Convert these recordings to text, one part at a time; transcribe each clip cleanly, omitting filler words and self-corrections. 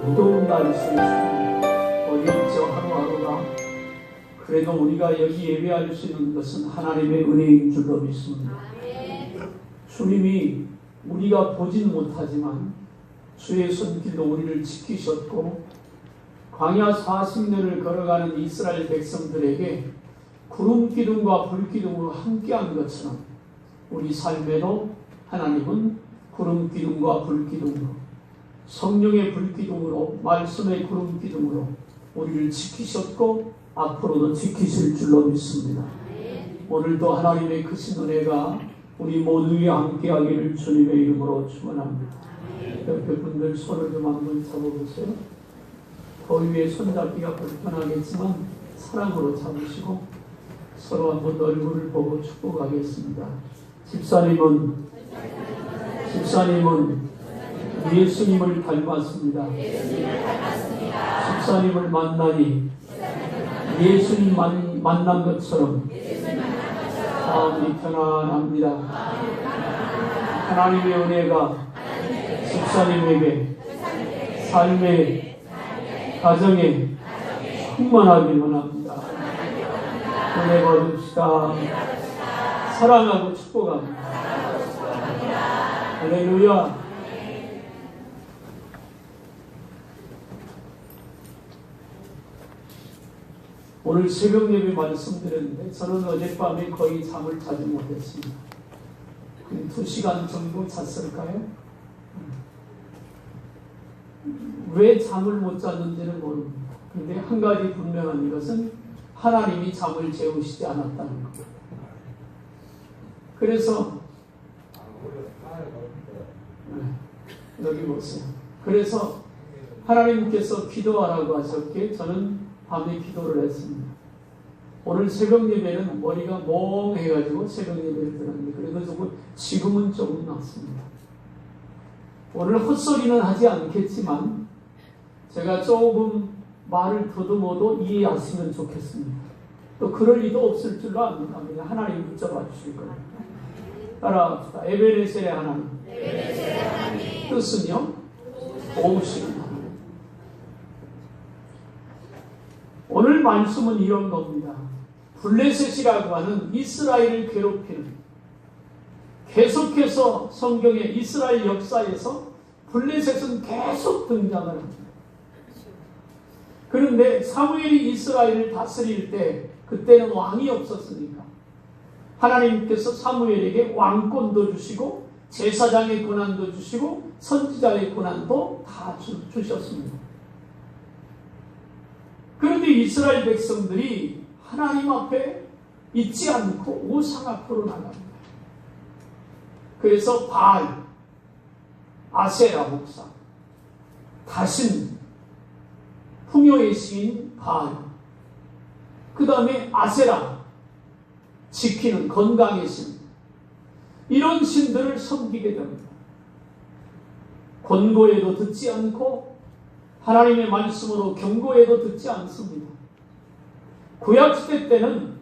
무더운 날일 수 있습니다. 어렵죠, 하루하루가. 그래도 우리가 여기 예배할 수 있는 것은 하나님의 은혜인 줄로 믿습니다. 주님이 우리가 보진 못하지만 주의 손길로 우리를 지키셨고, 광야 40년을 걸어가는 이스라엘 백성들에게 구름 기둥과 불 기둥으로 함께한 것처럼 우리 삶에도 하나님은 구름 기둥과 불 기둥으로, 성령의 불 기둥으로, 말씀의 구름 기둥으로 우리를 지키셨고 앞으로도 지키실 줄로 믿습니다. 오늘도 하나님의 크신 은혜가 우리 모두에 함께하기를 주님의 이름으로 축원합니다. 옆에 분들 손을 좀 한번 잡아보세요. 더위에 손잡기가 불편하겠지만 사랑으로 잡으시고 서로 한번 얼굴을 보고 축복하겠습니다. 집사님은 예수님을 닮았습니다. 집사님을 만나니 예수님 만난 것처럼 마음이 편안합니다. 하나님의 은혜가 집사님에게 삶의 가정에 충만하길 원합니다. 은혜 받읍시다. 사랑하고 축복합니다. 할렐루야. 오늘 새벽 예배 말씀드렸는데 저는 어젯밤에 거의 잠을 자지 못했습니다. 한 2시간 정도 잤을까요? 왜 잠을 못 잤는지는 모릅니다. 그런데 한 가지 분명한 것은 하나님이 잠을 재우시지 않았다는 것. 그래서 여기 보세요. 그래서 하나님께서 기도하라고 하셨기에 저는 밤에 기도를 했습니다. 오늘 새벽 예배는 머리가 멍해가지고 새벽 예배를 들었는데 그래도 지금은 조금 낫습니다. 오늘 헛소리는 하지 않겠지만 제가 조금 말을 더듬어도 이해하시면 좋겠습니다. 또 그럴 리도 없을 줄로 압니다. 하나님 붙잡아 주실 거예요. 따라합시다. 에베네셀의 하나님. 뜻은요? 도우시는 하나님. 오늘 말씀은 이런 겁니다. 블레셋이라고 하는 이스라엘을 괴롭히는, 계속해서 성경의 이스라엘 역사에서 블레셋은 계속 등장을 합니다. 그런데 사무엘이 이스라엘을 다스릴 때 그때는 왕이 없었으니까 하나님께서 사무엘에게 왕권도 주시고 제사장의 권한도 주시고 선지자의 권한도 다 주셨습니다. 그런데 이스라엘 백성들이 하나님 앞에 있지 않고 우상 앞으로 나갑니다. 그래서 바알, 아세라 목사, 다신, 풍요의 시인 바알, 그 다음에 아세라, 지키는 건강의 신, 이런 신들을 섬기게 됩니다. 권고에도 듣지 않고 하나님의 말씀으로 경고에도 듣지 않습니다. 구약시대 때는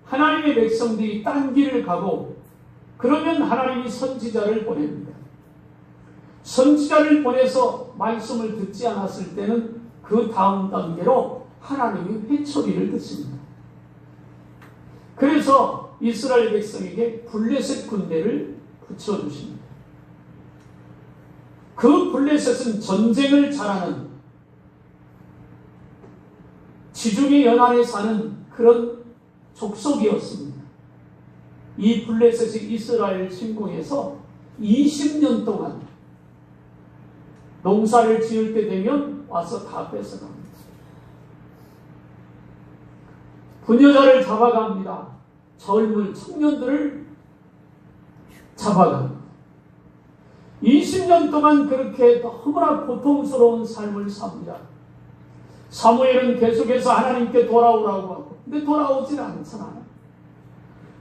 하나님의 백성들이 딴 길을 가고 그러면 하나님이 선지자를 보냅니다. 선지자를 보내서 말씀을 듣지 않았을 때는 그 다음 단계로 하나님이 회초리를 듣습니다. 그래서 이스라엘 백성에게 블레셋 군대를 붙여주십니다. 그 블레셋은 전쟁을 잘하는, 지중해 연안에 사는 그런 족속이었습니다. 이 블레셋이 이스라엘 침공해서 20년 동안 농사를 지을 때 되면 와서 다 뺏어갑니다. 부녀자를 잡아갑니다. 젊은 청년들을 잡아갑니다. 20년 동안 그렇게 너무나 고통스러운 삶을 삽니다. 사무엘은 계속해서 하나님께 돌아오라고 하고, 근데 돌아오질 않잖아요.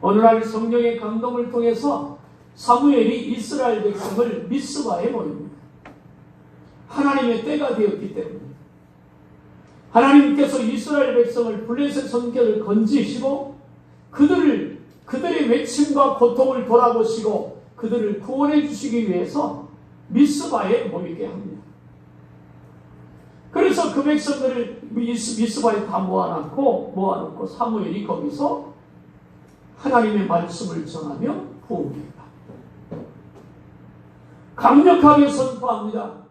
어느 날 성령의 감동을 통해서 사무엘이 이스라엘 백성을 미스바에 모입니다. 하나님의 때가 되었기 때문에 하나님께서 이스라엘 백성을 블레셋 선결을 건지시고 그들의 외침과 고통을 돌아보시고 그들을 구원해 주시기 위해서 미스바에 모이게 합니다. 그래서 그 백성들을 미스바에 다 모아놓고 사무엘이 거기서 하나님의 말씀을 전하며 부흥합니다. 강력하게 선포합니다.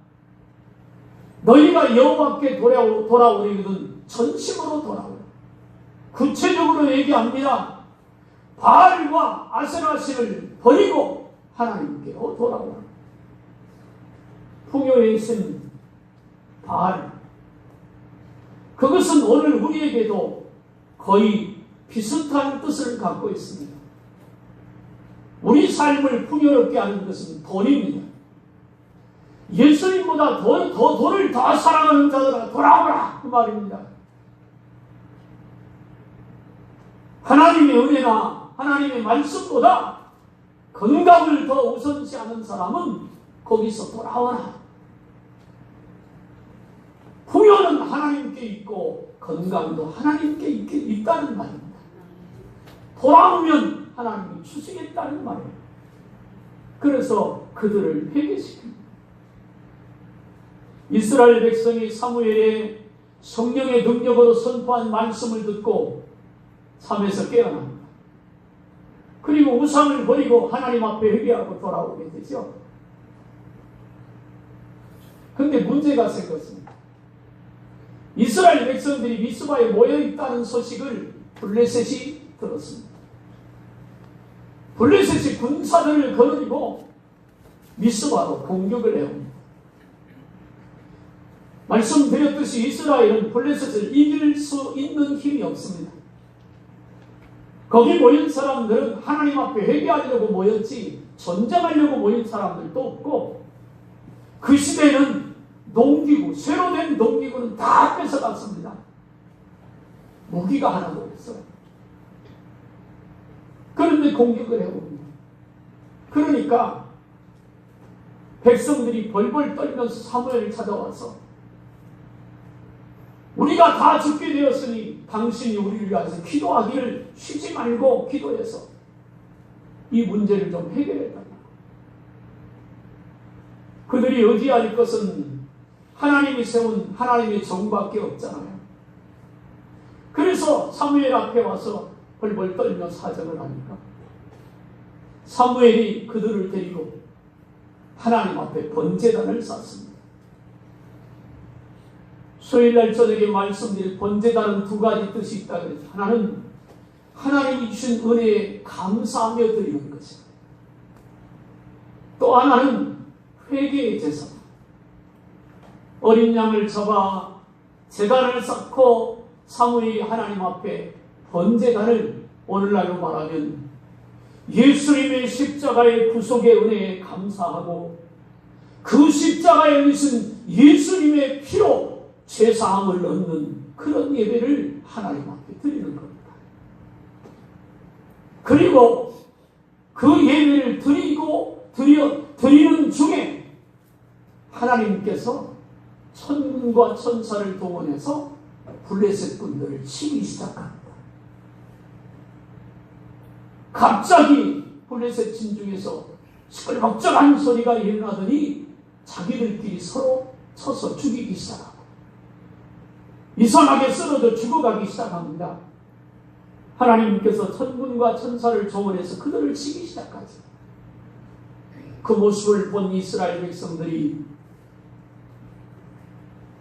너희가 여호와께 돌아오려거든 전심으로 돌아오라. 구체적으로 얘기합니다. 바알과 아세라신을 버리고 하나님께로 돌아오라. 풍요에 있은 바알, 그것은 오늘 우리에게도 거의 비슷한 뜻을 갖고 있습니다. 우리 삶을 풍요롭게 하는 것은 돈입니다. 예수님보다 돈을 더 사랑하는 자들아 돌아오라 그 말입니다. 하나님의 은혜나 하나님의 말씀보다 건강을 더 우선시하는 사람은 거기서 돌아오라. 풍요는 하나님께 있고 건강도 하나님께 있다는 말입니다. 돌아오면 하나님이 주시겠다는 말이에요. 그래서 그들을 회개시킵니다. 이스라엘 백성이 사무엘의 성령의 능력으로 선포한 말씀을 듣고 잠에서 깨어납니다. 그리고 우상을 버리고 하나님 앞에 회개하고 돌아오게 되죠. 그런데 문제가 생겼습니다. 이스라엘 백성들이 미스바에 모여있다는 소식을 블레셋이 들었습니다. 블레셋이 군사들을 거느리고 미스바로 공격을 해옵니다. 말씀드렸듯이 이스라엘은 블레셋을 이길 수 있는 힘이 없습니다. 거기 모인 사람들은 하나님 앞에 회개하려고 모였지 전쟁하려고 모인 사람들도 없고, 그 시대는 농기구, 새로 된 농기구는 다 뺏어갔습니다. 무기가 하나도 없어요. 그런데 공격을 해봅니다. 그러니까 백성들이 벌벌 떨면서 사무엘을 찾아와서 우리가 다 죽게 되었으니 당신이 우리를 위해서 기도하기를 쉬지 말고 기도해서 이 문제를 좀 해결해달라. 그들이 의지할 것은 하나님이 세운 하나님의 정밖에 없잖아요. 그래서 사무엘 앞에 와서 벌벌 떨며 사정을 하니까 사무엘이 그들을 데리고 하나님 앞에 번제단을 쌓습니다. 수요일날 저녁에 말씀드린 번제단은 두 가지 뜻이 있다고 그랬죠. 하나는 하나님이 주신 은혜에 감사하며 드리는 것입니다. 또 하나는 회개의 제사. 어린 양을 잡아 제단을 쌓고 사무엘이 하나님 앞에 번제단을 오늘날로 말하면 예수님의 십자가의 구속의 은혜에 감사하고 그 십자가에 있는 예수님의 피로 죄사함을 얻는 그런 예배를 하나님 앞에 드리는 겁니다. 그리고 그 예배를 드리는 중에 하나님께서 천군과 천사를 동원해서 블레셋 군들을 치기 시작합니다. 갑자기 블레셋 진중에서 시끌벅적한 소리가 일어나더니 자기들끼리 서로 쳐서 죽이기 시작합니다. 이상하게 쓰러져 죽어가기 시작합니다. 하나님께서 천군과 천사를 동원해서 그들을 치기 시작하죠. 그 모습을 본 이스라엘 백성들이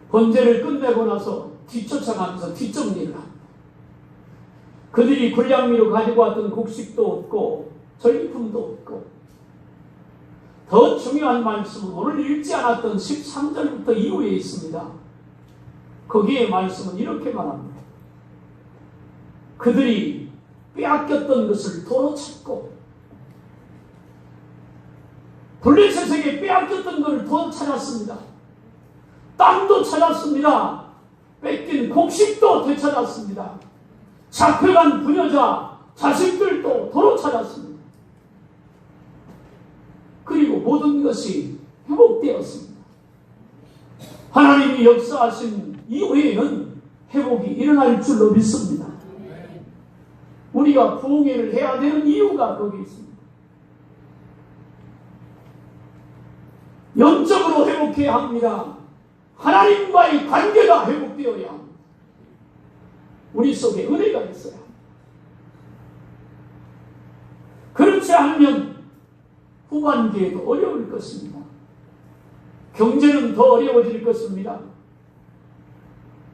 번제를 끝내고 나서 뒤쫓아가면서 뒷정리를 합니다. 그들이 군량미로 가지고 왔던 곡식도 없고 전리품도 없고, 더 중요한 말씀은 오늘 읽지 않았던 13절부터 이후에 있습니다. 거기에 말씀은 이렇게 말합니다. 그들이 빼앗겼던 것을 도로 찾고, 블레셋에게 빼앗겼던 것을 더 찾았습니다. 땅도 찾았습니다. 뺏긴 곡식도 되찾았습니다. 잡혀간 부녀자, 자식들도 도로 찾았습니다. 그리고 모든 것이 회복되었습니다. 하나님이 역사하신 이후에는 회복이 일어날 줄로 믿습니다. 우리가 부흥회를 해야 되는 이유가 거기 있습니다. 영적으로 회복해야 합니다. 하나님과의 관계가 회복되어야 합니다. 우리 속에 은혜가 있어야 합니다. 그렇지 않으면 후반기에도 어려울 것입니다. 경제는 더 어려워질 것입니다.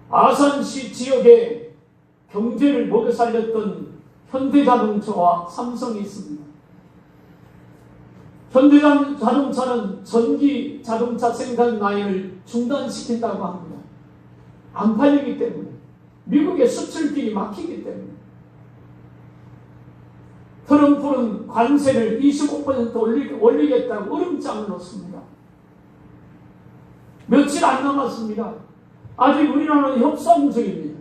아산시 지역에 경제를 먹여 살렸던 현대자동차와 삼성이 있습니다. 현대자동차는 전기 자동차 생산 라인을 중단시킨다고 합니다. 안 팔리기 때문에, 미국의 수출길이 막히기 때문에. 트럼프는 관세를 25% 올리겠다고 으름장을 놓습니다. 며칠 안 남았습니다. 아직 우리나라는 협상 중입니다.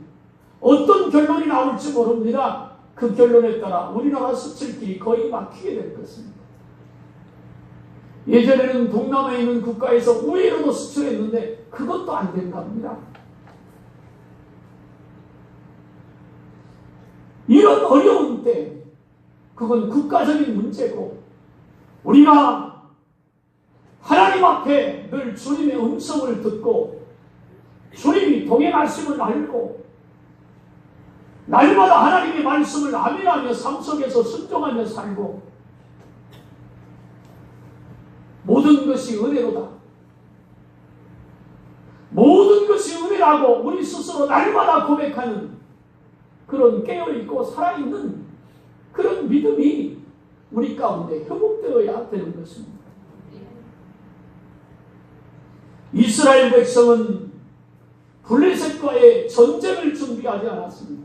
어떤 결론이 나올지 모릅니다. 그 결론에 따라 우리나라 수출길이 거의 막히게 될 것입니다. 예전에는 동남아에 있는 국가에서 우회로도 수출했는데 그것도 안 된답니다. 이런 어려운 때 그건 국가적인 문제고, 우리가 하나님 앞에 늘 주님의 음성을 듣고 주님이 동행하심을 알고 날마다 하나님의 말씀을 아멘하며 삶 속에서 순종하며 살고, 모든 것이 은혜로다, 모든 것이 은혜라고 우리 스스로 날마다 고백하는 그런 깨어있고 살아있는 그런 믿음이 우리 가운데 회복되어야 되는 것입니다. 이스라엘 백성은 블레셋과의 전쟁을 준비하지 않았습니다.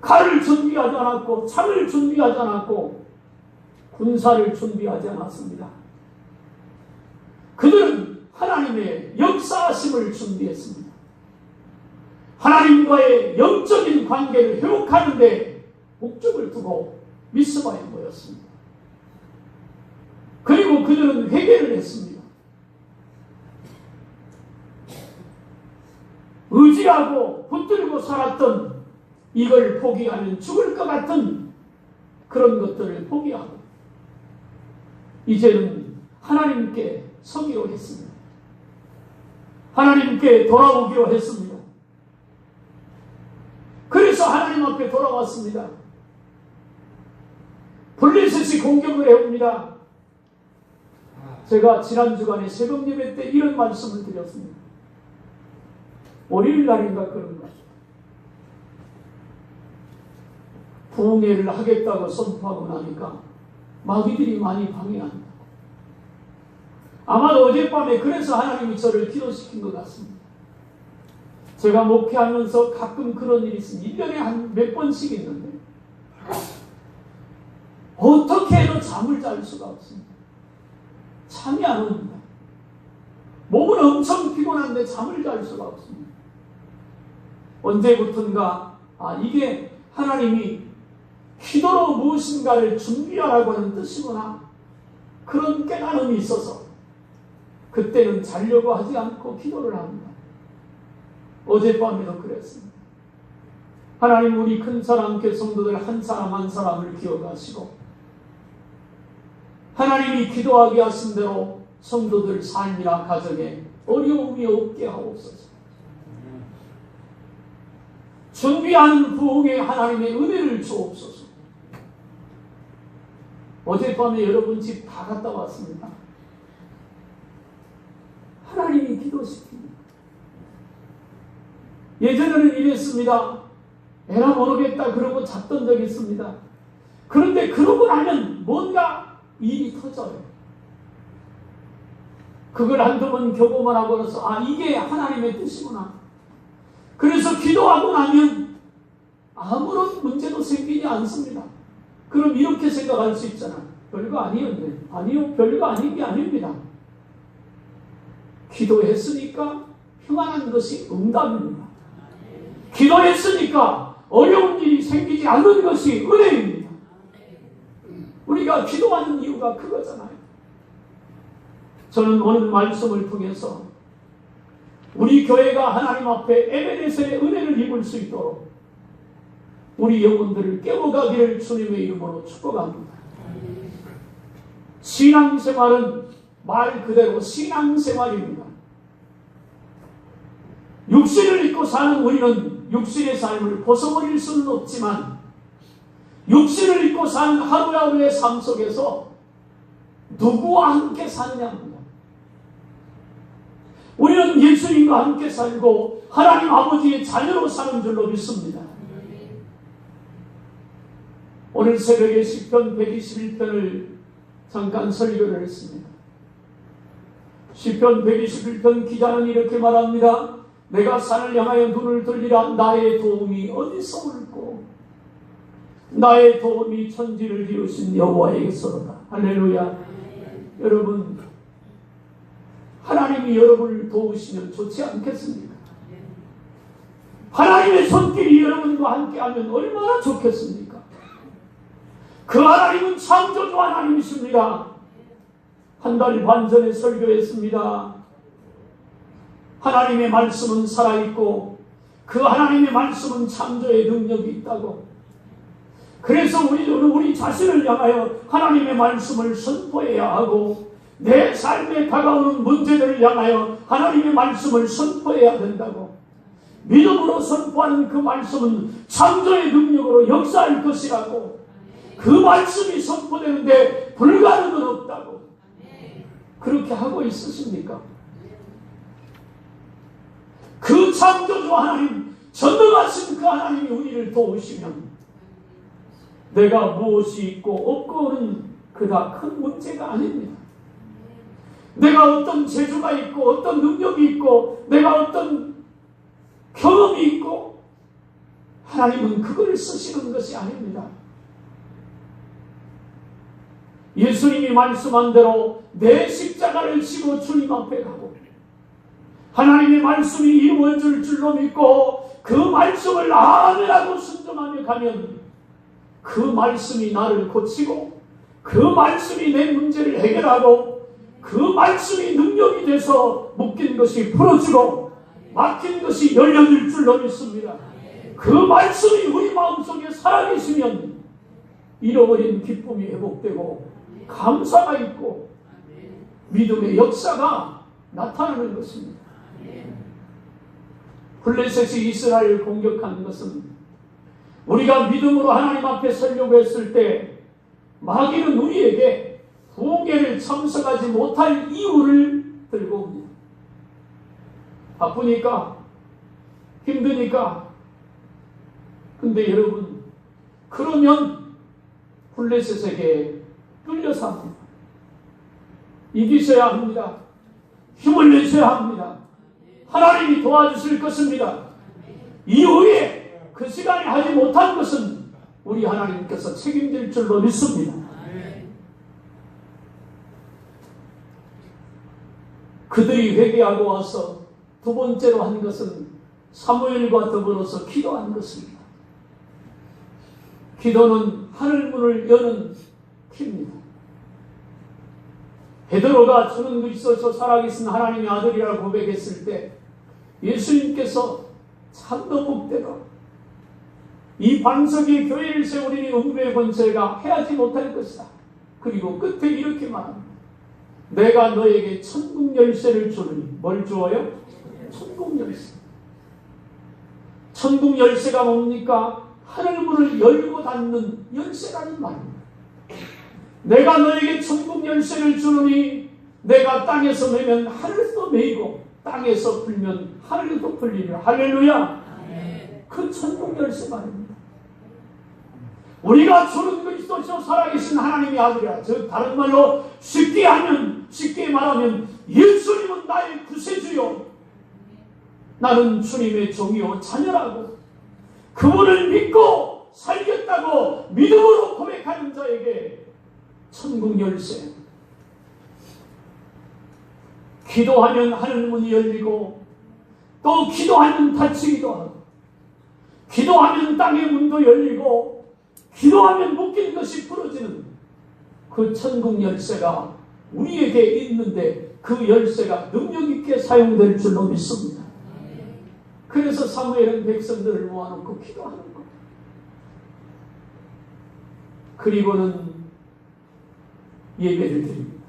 칼을 준비하지 않았고, 창을 준비하지 않았고, 군사를 준비하지 않았습니다. 그들은 하나님의 역사하심을 준비했습니다. 하나님과의 영적인 관계를 회복하는 데 목적을 두고 미스바에 모였습니다. 그리고 그들은 회개를 했습니다. 의지하고 붙들고 살았던, 이걸 포기하면 죽을 것 같은 그런 것들을 포기하고 이제는 하나님께 서기로 했습니다. 하나님께 돌아오기로 했습니다. 그래서 하나님 앞에 돌아왔습니다. 블레셋이 공격을 해옵니다. 제가 지난 주간에 새벽 예배 때 이런 말씀을 드렸습니다. 월요일 날인가 그런 것. 부흥회를 하겠다고 선포하고 나니까 마귀들이 많이 방해한다. 아마도 어젯밤에 그래서 하나님이 저를 기도시킨 것 같습니다. 제가 목회하면서 가끔 그런 일이 있습니다. 1년에 한 몇 번씩 있는데 어떻게 해도 잠을 잘 수가 없습니다. 잠이 안 옵니다. 몸은 엄청 피곤한데 잠을 잘 수가 없습니다. 언제부턴가 이게 하나님이 기도로 무엇인가를 준비하라고 하는 뜻이구나, 그런 깨달음이 있어서 그때는 자려고 하지 않고 기도를 합니다. 어젯밤에도 그랬습니다. 하나님, 우리 큰 사랑교회 성도들 한 사람 한 사람을 기억하시고 하나님이 기도하게 하신 대로 성도들 삶이나 가정에 어려움이 없게 하옵소서. 준비하는 부흥에 하나님의 은혜를 주옵소서. 어젯밤에 여러분 집 다 갔다 왔습니다. 하나님이 기도시킵니다. 예전에는 이랬습니다. 에라 모르겠다 그러고 잤던 적이 있습니다. 그런데 그러고 나면 뭔가 일이 터져요. 그걸 한두 번 경험을 하고 나서 이게 하나님의 뜻이구나. 그래서 기도하고 나면 아무런 문제도 생기지 않습니다. 그럼 이렇게 생각할 수 있잖아. 별거 아니었네. 아니요, 별거 아닌 게 아닙니다. 기도했으니까 평안한 것이 응답입니다. 기도했으니까 어려운 일이 생기지 않는 것이 은혜입니다. 우리가 기도하는 이유가 그거잖아요. 저는 오늘 말씀을 통해서 우리 교회가 하나님 앞에 에베네셀의 은혜를 입을 수 있도록 우리 영혼들을 깨워가기를 주님의 이름으로 축복합니다. 신앙생활은 말 그대로 신앙생활입니다. 육신을 입고 사는 우리는 육신의 삶을 벗어버릴 수는 없지만 육신을 입고 사는 하루하루의 삶 속에서 누구와 함께 사느냐입니다. 우리는 예수님과 함께 살고 하나님 아버지의 자녀로 사는 줄로 믿습니다. 오늘 새벽에 시편 121편을 잠깐 설교를 했습니다. 시편 121편 기자는 이렇게 말합니다. 내가 산을 향하여 눈을 돌리라. 나의 도움이 어디서 올고 나의 도움이 천지를 지으신 여호와에게서로다. 할렐루야. 여러분, 하나님이 여러분을 도우시면 좋지 않겠습니까? 하나님의 손길이 여러분과 함께하면 얼마나 좋겠습니까? 그 하나님은 창조주 하나님이십니다. 한 달 반 전에 설교했습니다. 하나님의 말씀은 살아있고 그 하나님의 말씀은 창조의 능력이 있다고. 그래서 우리는 우리 자신을 향하여 하나님의 말씀을 선포해야 하고 내 삶에 다가오는 문제들을 향하여 하나님의 말씀을 선포해야 된다고. 믿음으로 선포하는 그 말씀은 창조의 능력으로 역사할 것이라고. 그 말씀이 선포되는데 불가능은 없다고. 그렇게 하고 있으십니까? 그 창조주 하나님, 전능하신 그 하나님이 우리를 도우시면 내가 무엇이 있고 없고는 그다 큰 문제가 아닙니다. 내가 어떤 재주가 있고 어떤 능력이 있고 내가 어떤 경험이 있고 하나님은 그걸 쓰시는 것이 아닙니다. 예수님이 말씀한 대로 내 십자가를 지고 주님 앞에 가고 하나님의 말씀이 이루어질 줄로 믿고 그 말씀을 아멘하고 순종하며 가면 그 말씀이 나를 고치고 그 말씀이 내 문제를 해결하고 그 말씀이 능력이 돼서 묶인 것이 풀어지고 막힌 것이 열려질 줄로 믿습니다. 그 말씀이 우리 마음속에 살아계시면 잃어버린 기쁨이 회복되고 감사가 있고 믿음의 역사가 나타나는 것입니다. 블레셋이 이스라엘을 공격한 것은 우리가 믿음으로 하나님 앞에 서려고 했을 때 마귀는 우리에게 부흥회를 참석하지 못할 이유를 들고 옵니다. 바쁘니까, 힘드니까. 근데 여러분, 그러면 블레셋에게 뚫려서 합니다. 이기셔야 합니다. 힘을 내셔야 합니다. 하나님이 도와주실 것입니다. 이후에 그 시간에 하지 못한 것은 우리 하나님께서 책임질 줄로 믿습니다. 그들이 회개하고 와서 두 번째로 한 것은 사무엘과 더불어서 기도한 것입니다. 기도는 하늘문을 여는 키입니다. 베드로가 주는 그리스도서 살아계신 하나님의 아들이라고 고백했을 때 예수님께서 참도 복되고 이 반석의 교회를 세우리니 음부의 권세가 해하지 못할 것이다. 그리고 끝에 이렇게 말합니다. 내가 너에게 천국 열쇠를 주느니. 뭘 주어요? 천국 열쇠. 천국 열쇠가 뭡니까? 하늘문을 열고 닫는 열쇠라는 말입니다. 내가 너에게 천국 열쇠를 주느니 내가 땅에서 매면 하늘도 매이고 땅에서 풀면 하늘도 풀리리라. 할렐루야. 그 천국 열쇠 말입니다. 우리가 주는 그리스도시요 살아계신 하나님의 아들이라. 즉 다른 말로 쉽게 말하면 예수님은 나의 구세주요 나는 주님의 종이요 자녀라고 그분을 믿고 살겠다고 믿음으로 고백하는 자에게 천국 열쇠. 기도하면 하늘문이 열리고 또 기도하면 닫히기도 하고 기도하면 땅의 문도 열리고 기도하면 묶인 것이 풀어지는 그 천국 열쇠가 우리에게 있는데 그 열쇠가 능력 있게 사용될 줄로 믿습니다. 그래서 사무엘은 백성들을 모아놓고 기도하는 겁니다. 그리고는 예배를 드립니다.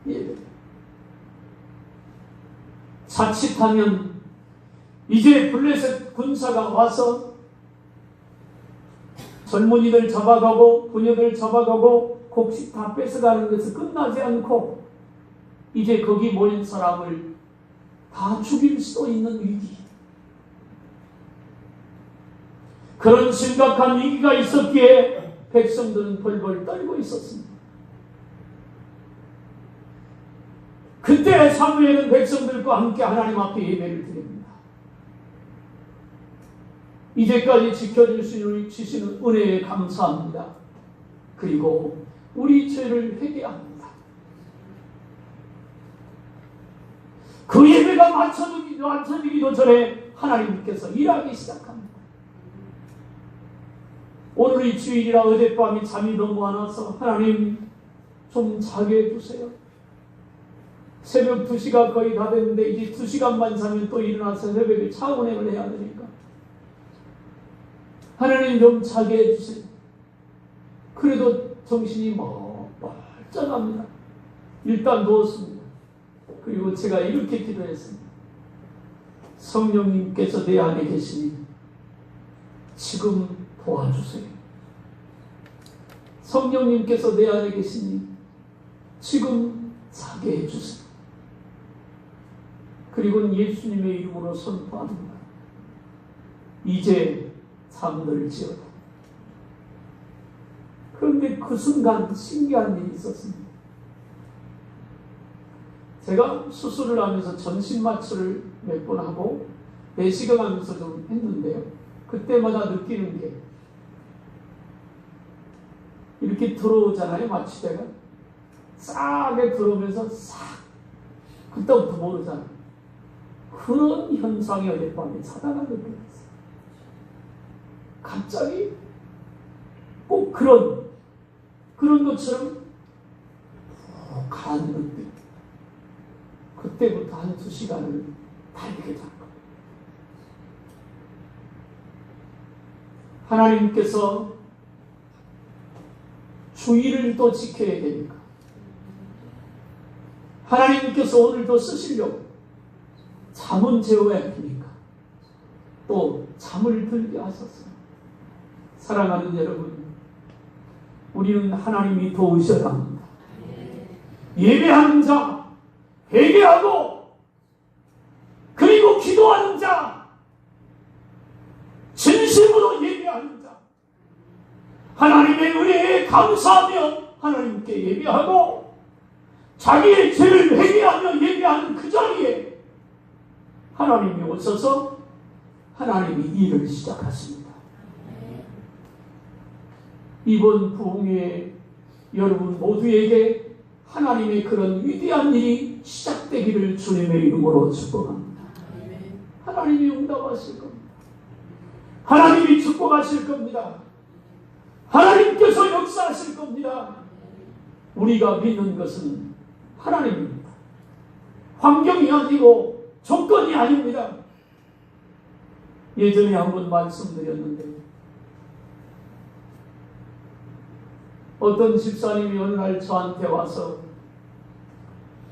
예배. 자칫하면 이제 블레셋 군사가 와서 젊은이들 잡아가고 부녀들 잡아가고 곡식 다 뺏어가는 것은 끝나지 않고 이제 거기 모인 사람을 다 죽일 수도 있는 위기. 그런 심각한 위기가 있었기에 백성들은 벌벌 떨고 있었습니다. 그때 사무엘은 백성들과 함께 하나님 앞에 예배를 드립니다. 이제까지 지켜주시는 은혜에 감사합니다. 그리고 우리 죄를 회개합니다. 그 예배가 맞춰지기도 전에 하나님께서 일하기 시작합니다. 오늘이 주일이라 어젯밤이 잠이 너무 안 와서 하나님 좀 자게 해주세요. 새벽 2시가 거의 다 됐는데 이제 2시간만 자면 또 일어나서 새벽에 차 운행을 해야 되니까 하나님 좀 자게 해주세요. 그래도 정신이 멀쩡합니다. 일단 누웠습니다. 그리고 제가 이렇게 기도했습니다. 성령님께서 내 안에 계시니 지금 도와주세요. 성령님께서 내 안에 계시니 지금 자게 해주세요. 그리고 예수님의 이름으로 선포합니다. 이제 잠들지어다. 그런데 그 순간 신기한 일이 있었습니다. 제가 수술을 하면서 전신마취를 몇 번 하고 내시경 하면서 좀 했는데요. 그때마다 느끼는 게 이렇게 들어오잖아요. 마취대가 싸게 들어오면서 싹 그때부터 모르잖아요. 그런 현상이 어젯밤에 차단하게 되었어요. 갑자기 꼭 그런 것처럼 가는 느낌. 그때부터 한 2시간을 달리게 잡고 하나님께서 주의를 또 지켜야 되니까 하나님께서 오늘도 쓰시려고 잠은 재워야 되니까 또 잠을 들게 하셨어요. 사랑하는 여러분, 우리는 하나님이 도우셔야 합니다. 예배하는 자, 회개하고 그리고 기도하는 자, 진심으로 예배하는 자, 하나님의 은혜에 감사하며 하나님께 예배하고 자기의 죄를 회개하며 예배하는 그 자리에 하나님이 오셔서 하나님이 일을 시작하십니다. 이번 부흥회에 여러분 모두에게 하나님의 그런 위대한 일이 시작되기를 주님의 이름으로 축복합니다. 하나님이 응답하실 겁니다. 하나님이 축복하실 겁니다. 하나님께서 역사하실 겁니다. 우리가 믿는 것은 하나님입니다. 환경이 아니고 조건이 아닙니다. 예전에 한번 말씀드렸는데 어떤 집사님이 어느 날 저한테 와서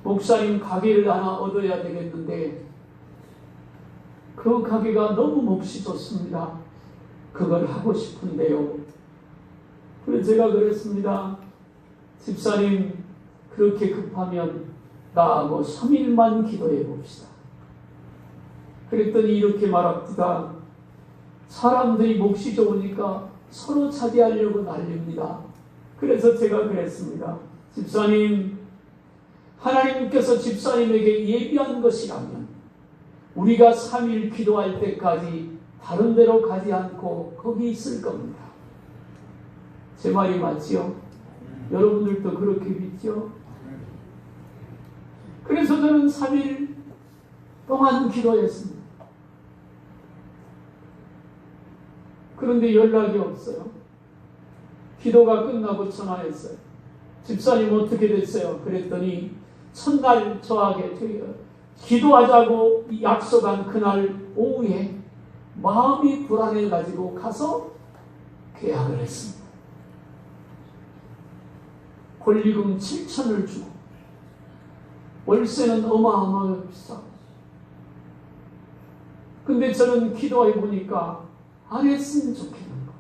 목사님 가게를 하나 얻어야 되겠는데 그 가게가 너무 몫이 좋습니다. 그걸 하고 싶은데요. 그래서 제가 그랬습니다. 집사님 그렇게 급하면 나하고 3일만 기도해 봅시다. 그랬더니 이렇게 말합니다. 사람들이 몫이 좋으니까 서로 차지하려고 난립니다. 그래서 제가 그랬습니다. 집사님, 하나님께서 집사님에게 예비한 것이라면 우리가 3일 기도할 때까지 다른 데로 가지 않고 거기 있을 겁니다. 제 말이 맞지요? 여러분들도 그렇게 믿죠? 그래서 저는 3일 동안 기도했습니다. 그런데 연락이 없어요. 기도가 끝나고 전화했어요. 집사님 어떻게 됐어요? 그랬더니 첫날 저에게 기도하자고 약속한 그날 오후에 마음이 불안해가지고 가서 계약을 했습니다. 권리금 7,000을 주고 월세는 어마어마하게 비싸고 근데 저는 기도해 보니까 안 했으면 좋겠는 거예요.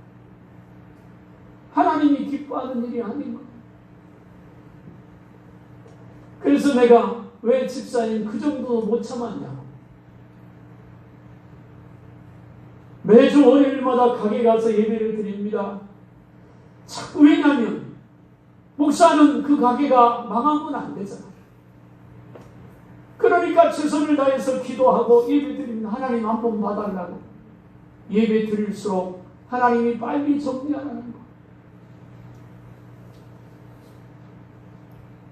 하나님이 기뻐하는 일이 아닌 거예요. 그래서 내가 왜 집사님 그 정도 못 참았냐고. 매주 월요일마다 가게 가서 예배를 드립니다. 자꾸 왜냐면 목사는 그 가게가 망하면 안 되잖아요. 그러니까 최선을 다해서 기도하고 예배 드리면 하나님 한 번 봐달라고. 예배 드릴수록 하나님이 빨리 정리하라는 거.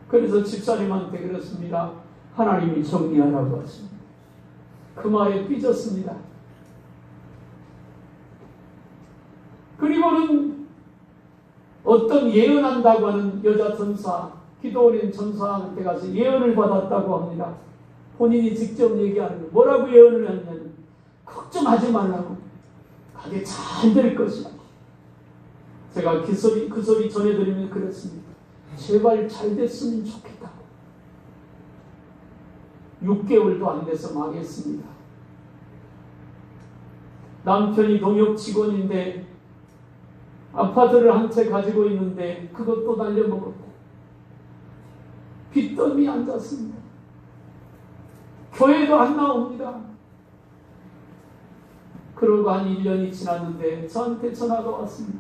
그래서 집사님한테 그렇습니다. 하나님이 정리하라고 하십니다. 그 말에 삐졌습니다. 그리고는 어떤 예언한다고 하는 여자 전사, 기도 어린 전사한테 가서 예언을 받았다고 합니다. 본인이 직접 얘기하는 거예요. 뭐라고 예언을 했냐면 걱정하지 말라고. 가게 잘 될 것이다. 제가 그 소리 전해드리면 그렇습니다. 제발 잘 됐으면 좋겠다고. 6개월도 안 돼서 망했습니다. 남편이 동역 직원인데 아파트를 한 채 가지고 있는데 그것도 날려먹었고 빚더미 앉았습니다. 교회도 안 나옵니다. 그러고 한 1년이 지났는데 저한테 전화가 왔습니다.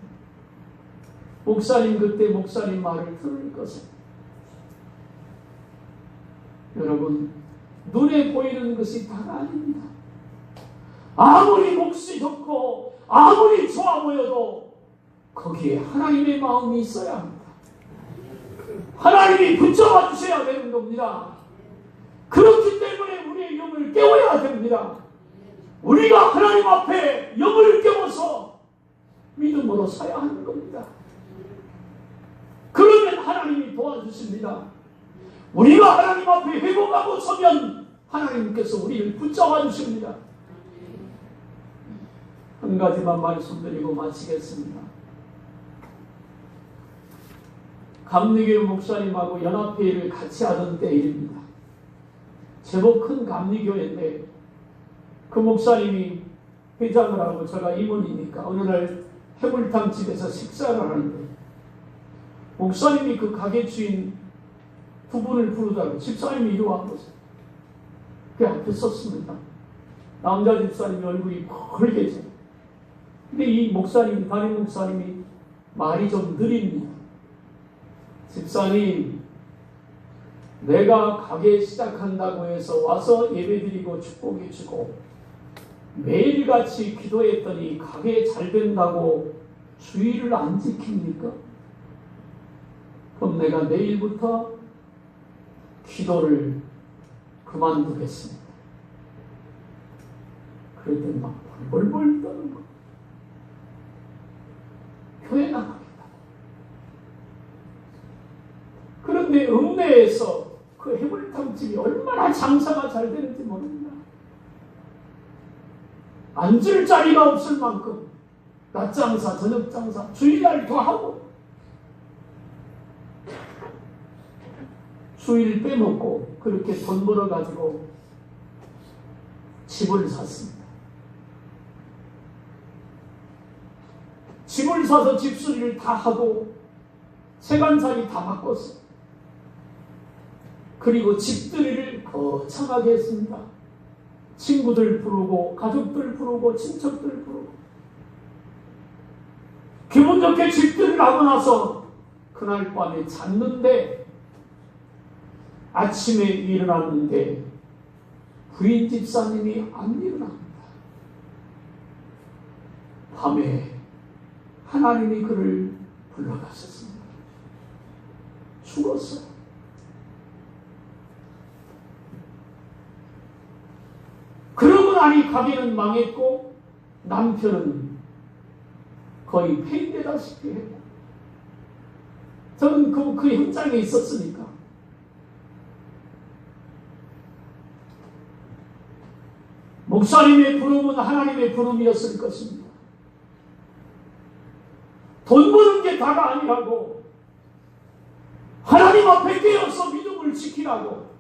목사님 그때 목사님 말을 들을 것을. 여러분 눈에 보이는 것이 다가 아닙니다. 아무리 몫이 좋고 아무리 좋아 보여도 거기에 하나님의 마음이 있어야 합니다. 하나님이 붙잡아 주셔야 되는 겁니다. 그렇기 때문에 우리의 영을 깨워야 됩니다. 우리가 하나님 앞에 영을 깨워서 믿음으로 서야 하는 겁니다. 그러면 하나님이 도와주십니다. 우리가 하나님 앞에 회복하고 서면 하나님께서 우리를 붙잡아 주십니다. 한 가지만 말씀드리고 마치겠습니다. 감리교회 목사님하고 연합회의를 같이 하던 때일입니다. 제법 큰 감리교회인데 그 목사님이 회장을 하고 제가 임원이니까 어느 날 해물탕 집에서 식사를 하는데 목사님이 그 가게 주인 두 분을 부르다가 집사님이 이리 와보세요. 그 앞에 섰습니다. 남자 집사님이 얼굴이 벌개져요. 근데 이 목사님, 담임 목사님이 말이 좀 느립니다. 집사님, 내가 가게 시작한다고 해서 와서 예배드리고 축복해주고 매일같이 기도했더니 가게 잘 된다고 주의를 안 지킵니까? 그럼 내가 내일부터 기도를 그만두겠습니다. 그랬더니 막 벌벌 떠는 거. 교회 나가겠다. 그런데 읍내에서 그 해물탕집이 얼마나 장사가 잘 되는지 모릅니다. 앉을 자리가 없을 만큼 낮 장사, 저녁 장사, 주일날도 하고 주일 빼먹고 그렇게 돈 벌어가지고 집을 샀습니다. 집을 사서 집수리를 다 하고 세간살이 다 바꿨어요. 그리고 집들이를 거창하게 했습니다. 친구들 부르고 가족들 부르고 친척들 부르고 기분 좋게 집들이를 하고 나서 그날 밤에 잤는데 아침에 일어났는데 부인 집사님이 안 일어납니다. 밤에 하나님이 그를 불러가셨습니다. 죽었어요. 그러고 나니 가게는 망했고 남편은 거의 폐인되다시피 했고 저는 그 현장에 있었으니까 목사님의 부름은 하나님의 부름이었을 것입니다. 돈 버는 게 다가 아니라고 하나님 앞에 깨어서 믿음을 지키라고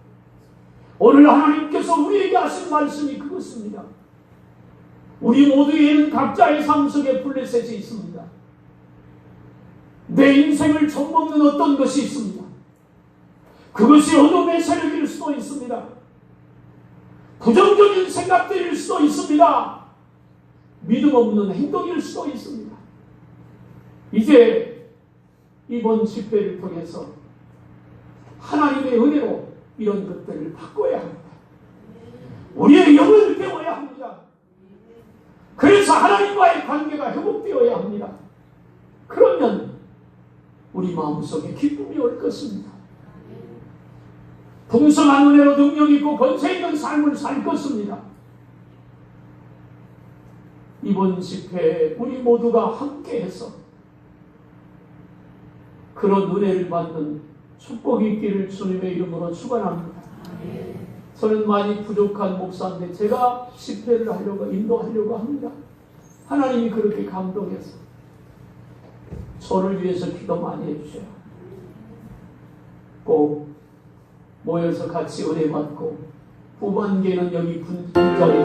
오늘 하나님께서 우리에게 하신 말씀이 그것입니다. 우리 모두에는 각자의 삶 속에 블레셋이 있습니다. 내 인생을 좀먹는 어떤 것이 있습니다. 그것이 어둠의 세력일 수도 있습니다. 부정적인 생각들일 수도 있습니다. 믿음 없는 행동일 수도 있습니다. 이제 이번 집회를 통해서 하나님의 은혜로 이런 것들을 바꿔야 합니다. 우리의 영을 깨워야 합니다. 그래서 하나님과의 관계가 회복되어야 합니다. 그러면 우리 마음속에 기쁨이 올 것입니다. 풍성한 은혜로 능력 있고 권세 있는 삶을 살 것입니다. 이번 집회에 우리 모두가 함께해서 그런 은혜를 받는 축복이 있기를 주님의 이름으로 축원합니다. 저는 많이 부족한 목사인데 제가 집회를 하려고 인도하려고 합니다. 하나님이 그렇게 감동해서 저를 위해서 기도 많이 해주세요. 꼭 모여서 같이 은혜 받고 후반기에는 여기 분장에